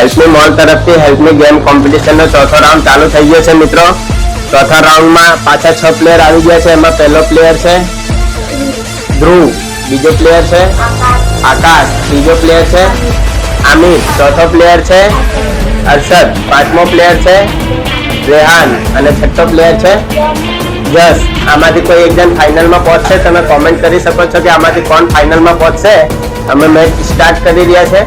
Help me mall तरफથી help me game competition નો ચોથો રાઉન્ડ ચાલુ થઈ ગયો છે મિત્રો। ચોથા રાઉન્ડમાં પાછા 6 પ્લેયર આવી ગયા છે। એમાં પહેલો પ્લેયર છે ધ્રુવ, બીજો પ્લેયર છે આકાશ, ત્રીજો પ્લેયર છે આમિર, ચોથો પ્લેયર છે અરશદ, પાંચમો પ્લેયર છે રેહાન અને છઠ્ઠો પ્લેયર છે જસ। આમાંથી કોઈ એક જણ ફાઇનલમાં પહોંચશે। તમે કોમેન્ટ કરી શકો છો કે આમાંથી કોણ ફાઇનલમાં પહોંચશે। અમે મેચ સ્ટાર્ટ કરી રહ્યા છે।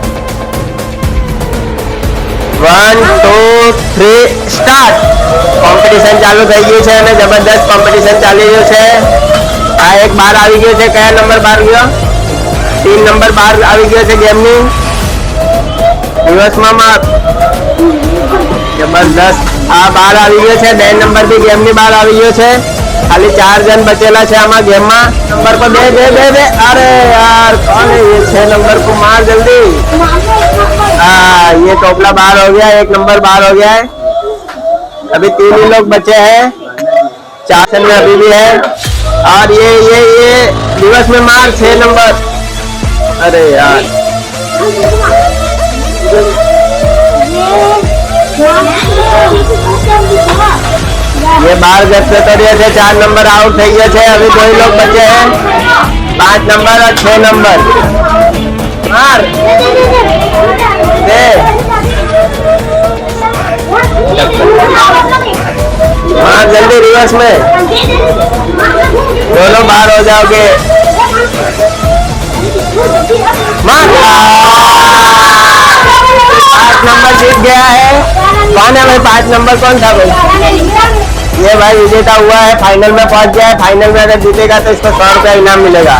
1 2 3 સ્ટાર્ટ। કોમ્પિટિશન ચાલુ થઈ ગયું છે અને જબરદસ્ત કોમ્પિટિશન ચાલી રહ્યું છે। આ એક બાર આવી ગયો છે। કયા નંબર બાર ગયો? 3 નંબર બાર આવી ગયો છે ગેમની દિવસમાં માર જબરદસ્ત। આ બાર આવી ગયો છે। 2 નંબર બી ગેમની બાર આવી ગયો છે। खाली 4 जन बचेला है आमा गेम में। नंबर पर दे। अरे यार कौन है ये? 6 नंबर को मार जल्दी। ये टोपला बाहर हो गया, 1 नंबर बाहर हो गया है। अभी 3 ही लोग बचे हैं, 4 में अभी भी है। और ये दिवस में मार 6 नंबर। अरे यार ये बाहर जैसे तो रहे थे। 4 नंबर आउट થઈ ગયા છે। अभी 2 ही लोग बचे हैं, 5 नंबर और 6 नंबर। मार दे, मार जल्दी रिवर्स में। दोनों बाहर हो जाओगे। मार 5 नंबर जीत गया है। कौन है भाई 5 नंबर? कौन था भाई? ये भाई विजेता हुआ है, फाइनल में पहुंच गया है। फाइनल में अगर जीतेगा तो इसको 100 रुपया इनाम मिलेगा।